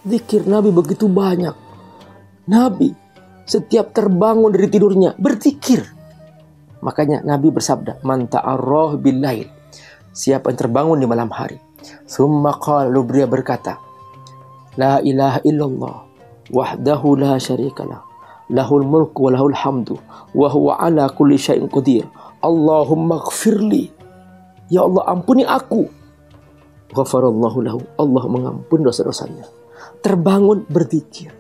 Zikir Nabi begitu banyak. Nabi setiap terbangun dari tidurnya berzikir. Makanya Nabi bersabda, man ta'arrah bil lail, siapa yang terbangun di malam hari, summa qala, lalu beliau berkata, la ilaha illallah wahdahu la syarikalah, lahul mulku wa lahul hamdu wa huwa ala kulli syai'in qadir, Allahumma ighfirli, ya Allah ampuni aku. Ghafarallahu lahu, Allah mengampuni dosa-dosanya. Terbangun berzikir,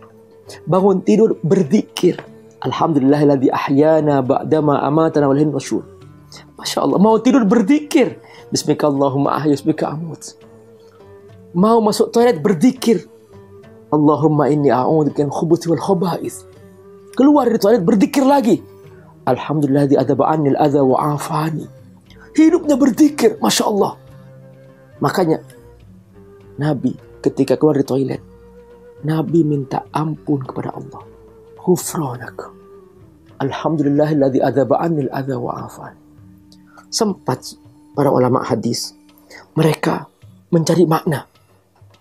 bangun tidur berzikir. Alhamdulillahilladzi ahyana ba'dama amatana wa ilaihi nusyur. Masya Allah, mau tidur berzikir, bismika Allahumma ahya bismika amut. Mau masuk toilet berzikir, Allahumma inni a'udzubika min khubuthi wal khaba'ith. Keluar dari toilet berzikir lagi, alhamdulilladzi adzaba 'annil adza wa 'afani. Hidupnya berzikir, Masya Allah. Makanya Nabi ketika keluar dari toilet, Nabi minta ampun kepada Allah. Ghufranak, alhamdulillahilladzi adzaba 'annil adza wa 'afani. Sempat para ulama hadis mereka mencari makna,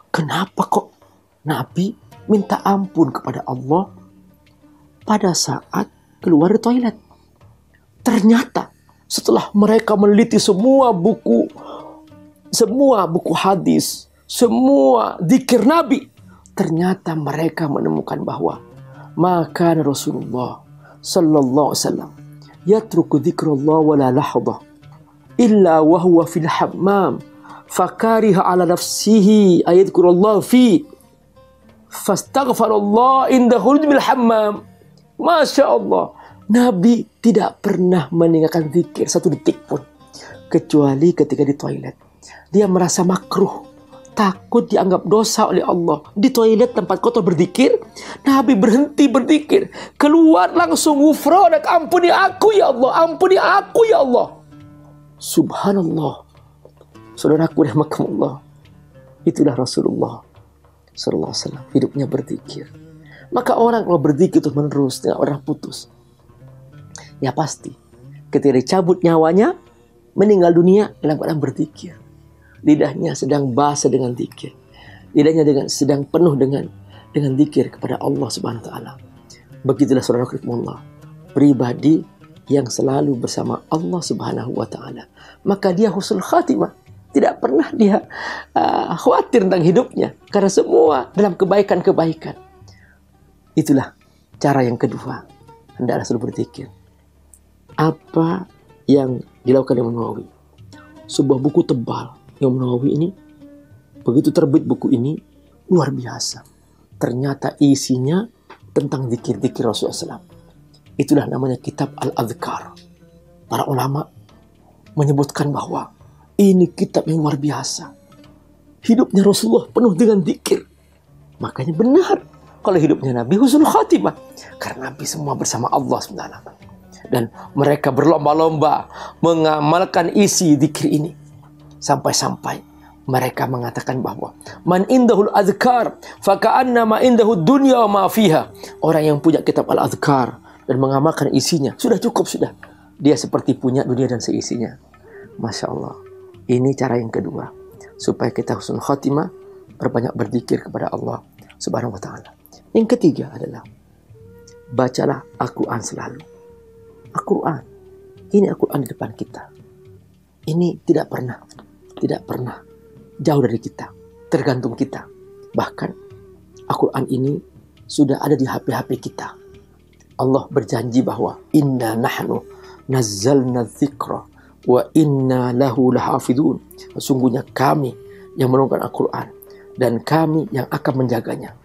kenapa kok Nabi minta ampun kepada Allah pada saat keluar dari toilet. Ternyata setelah mereka meneliti semua buku hadis, semua zikir Nabi, ternyata mereka menemukan bahwa maka Rasulullah sallallahu alaihi wasallam yatruku dzikrullah wala lahdah illa wa huwa fil hammam fakariha ala nafsihi ayadhkurullah fi fastaghfarallah inda khurujil hammam. Masya Allah, Nabi tidak pernah meninggalkan zikir satu detik pun, kecuali ketika di toilet. Dia merasa makruh, takut dianggap dosa oleh Allah. Di toilet tempat kotor berzikir, Nabi berhenti berzikir, keluar langsung, ghufranak, ampuni aku ya Allah, ampuni aku ya Allah. Subhanallah. Saudaraku rahimakumullah, itulah Rasulullah sallallahu alaihi wasallam, hidupnya berzikir. Maka orang kalau berzikir terus menerus, tidak pernah putus, ya pasti ketika dicabut nyawanya, meninggal dunia dalam keadaan berzikir. Lidahnya sedang basah dengan zikir, lidahnya sedang penuh dengan zikir kepada Allah Subhanahu wa taala. Begitulah saudaraku rahimakumullah, pribadi yang selalu bersama Allah Subhanahu wa taala, maka dia husnul khatimah. Tidak pernah dia khawatir tentang hidupnya, karena semua dalam kebaikan-kebaikan. Itulah cara yang kedua, hendaklah selalu berzikir. Apa yang dilakukan Imam Nawawi? Sebuah buku tebal Imam Nawawi ini, begitu terbit buku ini, luar biasa. Ternyata isinya tentang zikir-zikir Rasulullah SAW. Itulah namanya kitab Al-Adhkar. Para ulama menyebutkan bahwa ini kitab yang luar biasa. Hidupnya Rasulullah penuh dengan zikir. Makanya benar kalau hidupnya Nabi husnul khatimah, karena Nabi semua bersama Allah SWT. Dan mereka berlomba-lomba mengamalkan isi zikir ini. Sampai-sampai mereka mengatakan bahwa man indahul azkar faka'annama indahud dunya wa ma fiha. Orang yang punya kitab Al-Adhkar dan mengamalkan isinya, sudah cukup sudah. Dia seperti punya dunia dan seisinya. Masya Allah. Ini cara yang kedua, supaya kita husnul khatimah, berbanyak berzikir kepada Allah Subhanahu wa taala. Yang ketiga adalah bacalah Al-Quran selalu. Al-Quran, ini Al-Quran di depan kita. Ini tidak pernah jauh dari kita, tergantung kita. Bahkan Al-Quran ini sudah ada di HP-HP kita. Allah berjanji bahwa inna nahnu nazzalna dzikra wa inna lahu lahafidun. Sesungguhnya kami yang menurunkan Al-Quran dan kami yang akan menjaganya.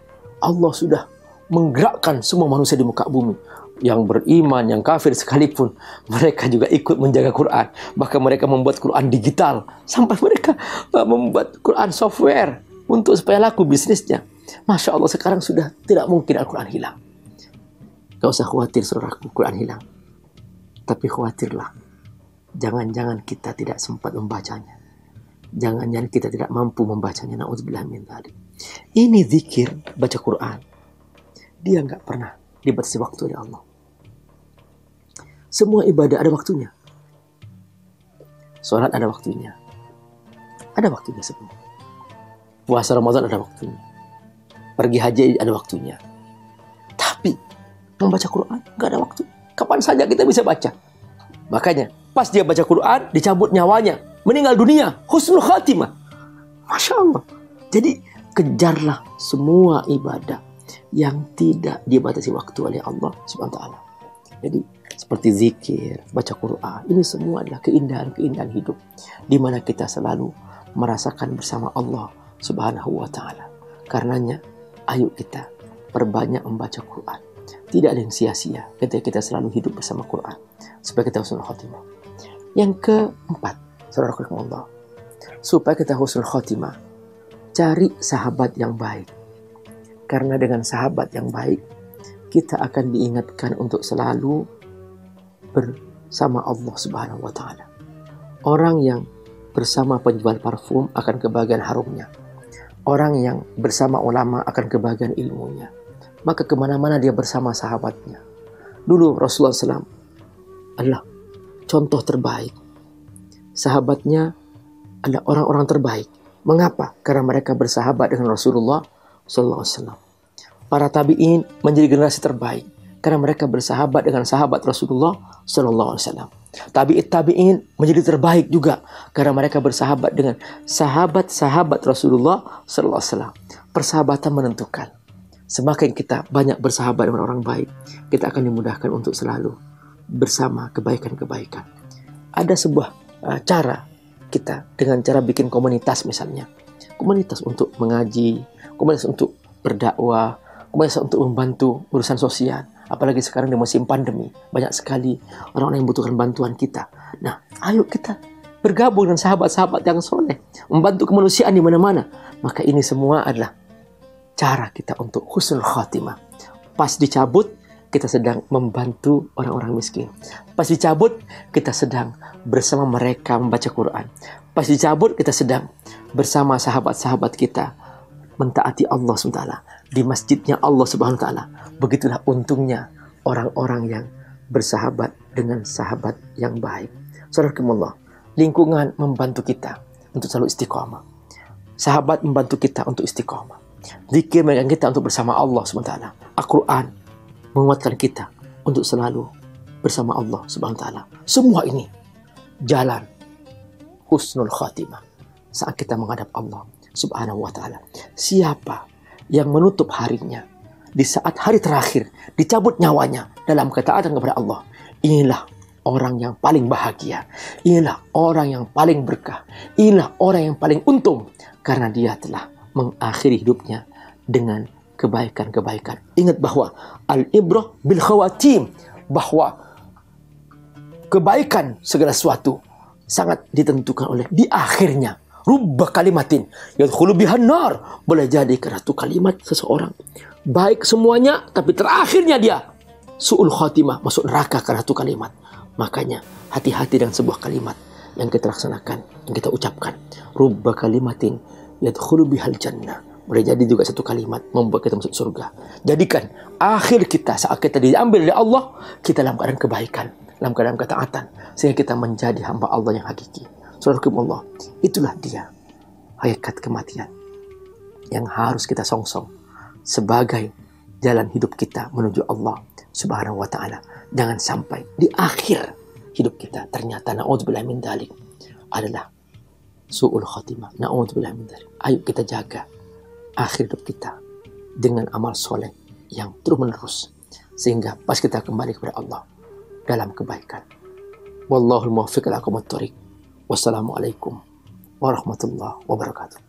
Allah sudah menggerakkan semua manusia di muka bumi, yang beriman, yang kafir sekalipun, mereka juga ikut menjaga Quran. Bahkan mereka membuat Quran digital, sampai mereka membuat Quran software untuk supaya laku bisnisnya. Masya Allah, sekarang sudah tidak mungkin Al-Quran hilang. Gak usah khawatir saudaraku, Quran hilang. Tapi khawatirlah, jangan-jangan kita tidak sempat membacanya. Jangan-jangan kita tidak mampu membacanya. Na'udzubillah min dzalik. Ini zikir, baca Quran, dia nggak pernah dibatasi waktu oleh Allah. Semua ibadah ada waktunya. Sholat ada waktunya. Ada waktunya semua. Puasa Ramadan ada waktunya. Pergi haji ada waktunya. Tapi membaca Quran nggak ada waktu. Kapan saja kita bisa baca. Makanya pas dia baca Quran, dicabut nyawanya, meninggal dunia, husnul khatimah. Masya Allah. Jadi kejarlah semua ibadah yang tidak dibatasi waktu oleh Allah Subhanahu wa taala. Jadi seperti zikir, baca Quran, ini semua adalah keindahan-keindahan hidup di mana kita selalu merasakan bersama Allah Subhanahu wa taala. Karenanya ayo kita perbanyak membaca Quran. Tidak ada yang sia-sia ketika kita selalu hidup bersama Quran supaya kita husnul khatimah. Yang keempat, saudara-saudara Allah, supaya kita husnul khatimah, cari sahabat yang baik. Karena dengan sahabat yang baik, kita akan diingatkan untuk selalu bersama Allah Subhanahu wa taala. Orang yang bersama penjual parfum akan kebahagiaan harumnya. Orang yang bersama ulama akan kebahagiaan ilmunya. Maka kemana-mana dia bersama sahabatnya. Dulu Rasulullah SAW adalah contoh terbaik. Sahabatnya adalah orang-orang terbaik. Mengapa? Karena mereka bersahabat dengan Rasulullah SAW. Para tabi'in menjadi generasi terbaik karena mereka bersahabat dengan sahabat Rasulullah SAW. Tabi'in menjadi terbaik juga karena mereka bersahabat dengan sahabat-sahabat Rasulullah SAW. Persahabatan menentukan. Semakin kita banyak bersahabat dengan orang baik, kita akan dimudahkan untuk selalu bersama kebaikan-kebaikan. Ada sebuah cara kita dengan cara bikin komunitas misalnya. Komunitas untuk mengaji, komunitas untuk berdakwah, komunitas untuk membantu urusan sosial. Apalagi sekarang di musim pandemi, banyak sekali orang-orang yang membutuhkan bantuan kita. Nah, ayo kita bergabung dengan sahabat-sahabat yang soleh, membantu kemanusiaan di mana-mana. Maka ini semua adalah cara kita untuk husnul khatimah. Pas dicabut, kita sedang membantu orang-orang miskin. Pas dicabut, kita sedang bersama mereka membaca Quran. Pas dicabut, kita sedang bersama sahabat-sahabat kita mentaati Allah SWT di masjidnya Allah Subhanahu wa taala. Begitulah untungnya orang-orang yang bersahabat dengan sahabat yang baik. Saudarakumullah, lingkungan membantu kita untuk selalu istiqamah. Sahabat membantu kita untuk istiqamah. Zikir mengingatkan kita untuk bersama Allah SWT. Al-Quran menguatkan kita untuk selalu bersama Allah SWT. Semua ini jalan husnul khatimah saat kita menghadap Allah Subhanahu wa taala. Siapa yang menutup harinya di saat hari terakhir dicabut nyawanya dalam ketaatan kepada Allah, inilah orang yang paling bahagia. Inilah orang yang paling berkah. Inilah orang yang paling untung karena dia telah mengakhiri hidupnya dengan kebaikan-kebaikan. Ingat bahwa al-ibrah bil khawatim, bahwa kebaikan segala sesuatu sangat ditentukan oleh di akhirnya. Rubba kalimatin yadkhulu bihan nar, boleh jadi karena itu kalimat seseorang baik semuanya tapi terakhirnya dia su'ul khatimah, masuk neraka karena itu kalimat. Makanya hati-hati dengan sebuah kalimat yang kita laksanakan, yang kita ucapkan. Rubba kalimatin yadkhulu bihal jannah, boleh jadi juga satu kalimat membuat kita masuk surga. Jadikan akhir kita saat kita diambil oleh Allah, kita dalam keadaan kebaikan, dalam keadaan ketaatan, sehingga kita menjadi hamba Allah yang hakiki. Saudarakumullah, itulah dia hakikat kematian yang harus kita songsong sebagai jalan hidup kita menuju Allah Subhanahu wa taala. Jangan sampai di akhir hidup kita ternyata na'udzubillah min dzalik adalah su'ul khatimah. Na'udzubillah min dzalik. Ayo kita jaga akhir hidup kita dengan amal soleh yang terus-menerus sehingga pas kita kembali kepada Allah dalam kebaikan. Wallahul muwaffiq ila aqwamit thoriq. Wassalamualaikum warahmatullahi wabarakatuh.